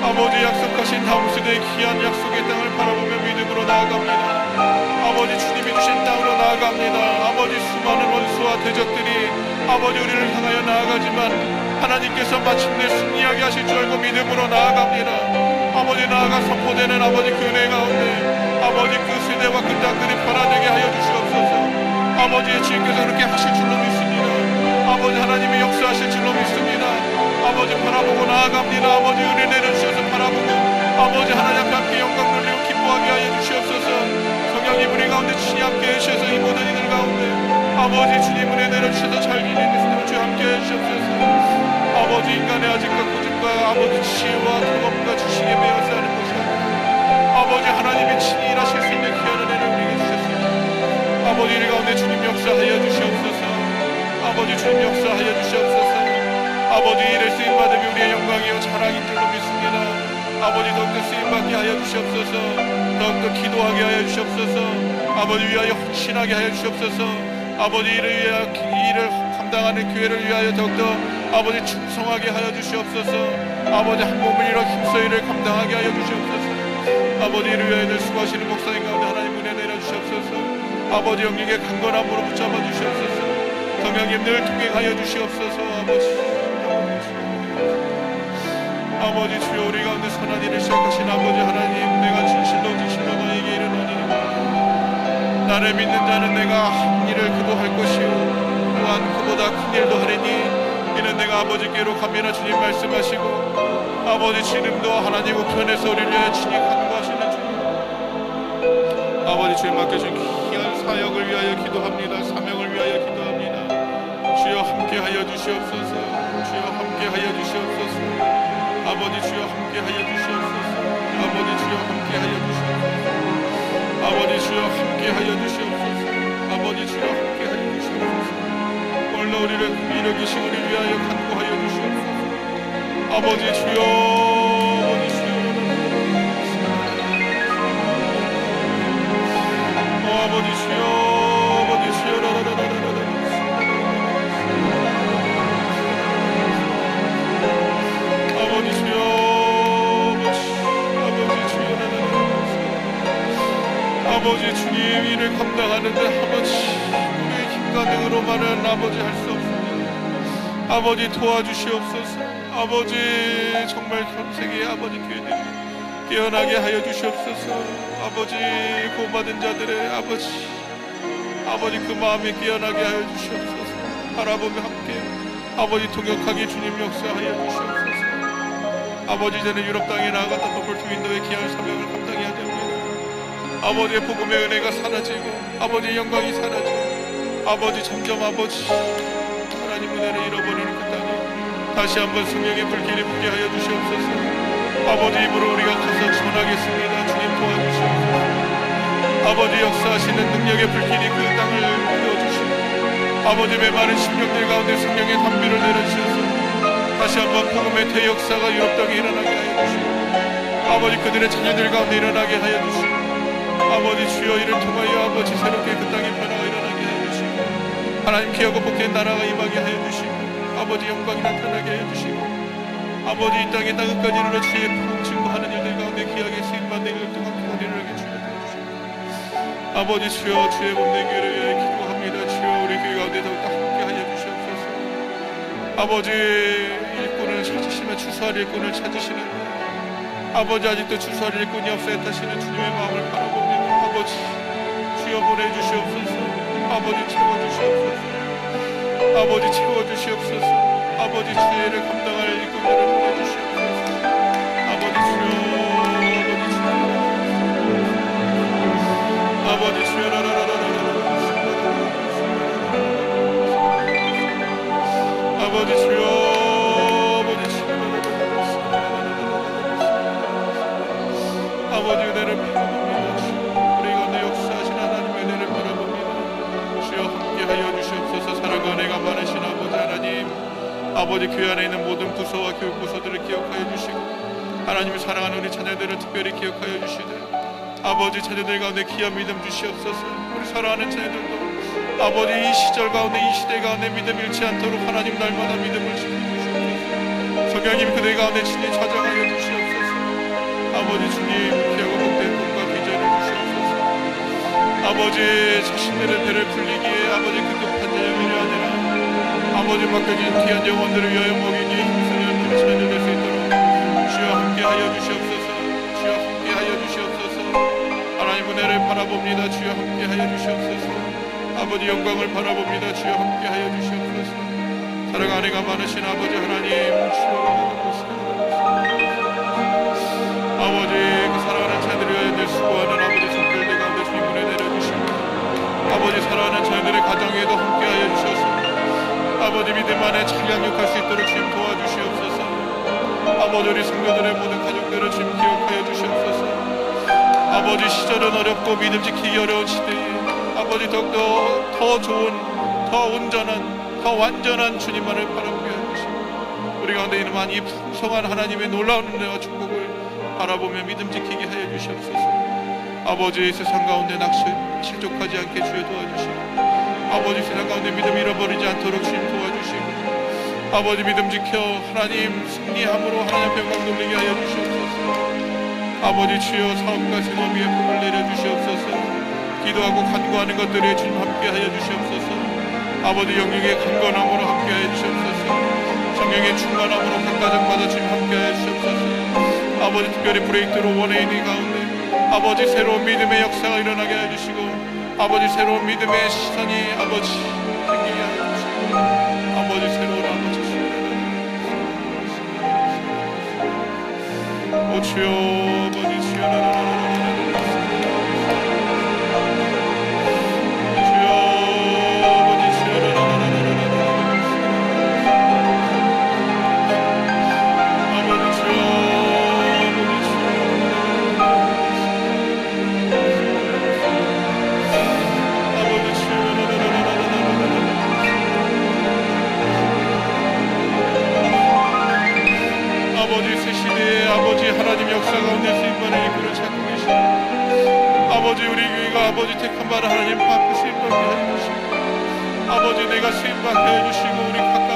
Speaker 1: 아버지 약속하신 다음 세대의 귀한 약속의 땅을 바라보며 믿음으로 나아갑니다. 아버지 주님이 주신 땅으로 나아갑니다. 아버지 수많은 원수와 대적들이 아버지 우리를 향하여 나아가지만 하나님께서 마침내 승리하게 하실 줄 알고 믿음으로 나아갑니다. 아버지 나아가 선포되는 아버지 그 은혜 가운데 아버지 그 세대와 그 땅들이 변화되게 하여 주시옵소서. 아버지의 주님께서 그렇게 하실 줄로 믿습니다. 아버지 하나님이 역사하실 줄로 믿습니다. 아버지 바라보고 나아갑니다. 아버지 은혜 내려주셔서 바라보고 아버지 하나님 앞에 함께 영광 돌리고 기뻐하게 하여 주시옵소서. 성령님 우리 가운데 주님 함께 해주셔서 이 모든 이들 가운데 아버지 주님 은혜 내려주셔서 잘 지내는 주 함께 해주시옵소서. 아버지 인간의 아직과 고집과 아버지 지혜와 경험과 지식에 매여서 하는 것이 아니라 아버지 하나님이 친히 일하실 수 있는 귀한 은혜를 우리에게 주셨습니다. 아버지 이 가운데 주님 역사하여 주시옵소서. 아버지 주님 역사하여 주시옵소서. 아버지 일에 쓰임받음이 우리의 영광이요 자랑인 줄로 믿습니다. 아버지 더욱더 쓰임받게 하여 주시옵소서. 더욱더 기도하게 하여 주시옵소서. 아버지 위하여 헌신하게 하여 주시옵소서. 아버지 일을 감당하는 교회를 위하여 더욱더 아버지 충성하게 하여 주시옵소서. 아버지 한 몸을 이뤄 힘써 일을 감당하게 하여 주시옵소서. 아버지 이를 위하여 늘 수고하시는 목사님 가운데 하나님 은혜 내려주시옵소서. 아버지 영육의 강건함으로 붙잡아 주시옵소서. 성령님 늘 통행하여 주시옵소서. 아버지 주여 우리 가운데 선한 일을 시작하신 아버지 하나님 내가 진실로 너에게 이르노니 나를 믿는 자는 내가 한 일을 그도 할 것이요 또한 그보다 큰 일도 하리니 이는 내가 아버지께로 가미나 주님 말씀하시고 아버지 지금도 하나님 우편에서 우리를 위하여 친히 간구하시는 주 아버지 주님 맡겨준 귀한 사역을 위하여 기도합니다. 사명을 위하여 기도합니다. 주여 함께하여 주시옵소서. 주여 함께하여 주시옵소서. 아버지 주여 함께하여 주시옵소서. 아버지 주여 함께하여 주시옵소서. 아버지 주여 함께하여 주시옵소서. 아버지 주여 함께하여 주시옵소서. 홀로 우리를 이루기신 우리를 위하여 간구하여 주시옵소서. 아버지 주여 아버지 주여 아버지 주여 아버지 주여 아버지 주여 아버지 주님 일을 감당하는데 아버지 우리의 힘과 능으로만은 아버지 할 수 없습니다. 아버지 도와주시옵소서. 아버지 정말 전세계 아버지 교회들이 깨어나게 하여 주시옵소서. 아버지 구원받은 자들의 아버지 그 마음이 깨어나게 하여 주시옵소서. 바라보며 함께 아버지 통역하게 주님 역사하여 주시옵소서. 아버지 이제는 유럽 땅에 나아갔다 버블트 윈도의 귀한 사명을 감당해야 됩니다. 아버지의 복음의 은혜가 사라지고 아버지의 영광이 사라지고 아버지 점점 아버지 하나님 은혜를 잃어버리는 그 땅에 다시 한번 성령의 불길이 붙게 하여 주시옵소서. 아버지 입으로 우리가 가서 전하겠습니다. 주님 도와주시옵소서. 아버지 역사하시는 능력의 불길이 그 땅을 피워주시고 아버지 메마른 심령들 가운데 성령의 담비를 내려주셔서 다시 한번 복음의 대역사가 유럽 땅에 일어나게 하여 주시고 아버지 그들의 자녀들 가운데 일어나게 하여 주시고 아버지 주여 이를 통하여 아버지 새롭게 그 땅에 변화가 일어나게 하여 주시고 하나님 기하고 복된 나라가 임하게 하여 주시고 아버지 영광이 나타나게 하여 주시고 아버지 이 땅에 땅끝까지 이르러 주의 푸른 증거하는 일들 가운데 귀하게 쓰임받는 일을 통한 그곳 일어나게 주여 도와주시고 아버지 주여 주의 몸된 교회를 위하여 기도합니다. 주여 우리 교회 가운데 더욱더 함께 하여 주시옵소서. 아버지 일꾼을 찾으시며 추수할 일꾼을 찾으시는 아버지 아직도 추수할 일꾼이 없사옵하시는 주님의 마음을 바라봅니다. 아버지 주여 보내주시옵소서. 아버지 채워주시옵소서. 아버지 채워주시옵소서. 아버지 주의를 감당할 일꾼들을 보내주시옵소서. 아버지 주여 아버지 주여 아버지 주여 아버지 은혜를 바라봅니다. 우리 가운데 역사하신 하나님의 은혜를 바라봅니다. 주여 함께하여 주시옵소서. 사랑과 은혜가 많으신 아버지 하나님 아버지 교회 안에 있는 모든 부서와 교육 부서들을 기억하여 주시고 하나님을 사랑하는 우리 자녀들을 특별히 기억하여 주시되 아버지 자녀들 가운데 귀한 믿음 주시옵소서. 우리 사랑하는 자녀들도 아버지 이 시절 가운데 이 시대 가운데 믿음 잃지 않도록 하나님 날마다 믿음을 지켜주시옵소서. 성령님 그들 가운데 친히 찾아가여 주시옵소서. 아버지 주님 귀하고 복된 꿈과 비전을 주시옵소서. 아버지 자신들의 배를 불리기에 아버지 급급한 자녀들이 아니라 아버지 맡겨진 귀한 영혼들을 위하여 먹이기에 힘쓰는 우리 자녀들 될 수 있도록 주여 함께하여 주시옵소서. 주여 함께하여 주시옵소서. 하나님 은혜를 바라봅니다. 주여 함께하여 주시옵소서. 아버지 영광을 바라봅니다. 주여 함께하여 주시옵소서. 사랑 아내가 많으신 아버지 하나님 주여 아버지 그 사랑하는 자들이 위하여 늘 수고하는 아버지 손길들 가운데 주님 은혜 내려주시고 아버지 사랑하는 자들의 가정에도 함께하여 주셔서 아버지 믿음 안에 잘 양육할 수 있도록 주님 도와주시옵소서. 아버지 우리 성도들의 모든 가족들을 주님 기억하여 주시옵소서. 아버지 시절은 어렵고 믿음 지키기 어려운 시대에 아버지 더욱더 더 좋은 더 온전한 더 완전한 주님만을 바라보게 하시고 우리 가운데 있는 이 풍성한 하나님의 놀라운 은혜와 축복을 바라보며 믿음 지키게 하여 주시옵소서. 아버지 세상 가운데 실족하지 않게 주여 도와주시고 아버지 세상 가운데 믿음 잃어버리지 않도록 주님 도와주시고 아버지 믿음 지켜 하나님 승리함으로 하나님 앞에 영광 돌리게 하여 주시옵소서. 아버지 주여 사업과 생업 위에 복을 내려주시옵소서. 기도하고 간구하는 것들에 주님 함께하여 주시옵소서. 아버지 영육의 강건함으로 함께하여 주시옵소서. 성령의 충만함으로 각 가정마다 주님 함께하여 주시옵소서. 아버지 특별히 브레이크로 원해인의 가운데 아버지 새로운 믿음의 역사가 일어나게 해주시고 아버지 새로운 믿음의 시선이 아버지 생기게 하여 주시고 아버지 새로운 아버지 오 주여 아버지 주여 하나님 역사 가운데 쓰임받는 이끌을 찾고 계시고 아버지 우리 교회가 아버지 택한 바를 하나님 바꾸실 법을 해주시고 아버지 내가 쓰임받게 해주시고 우리 각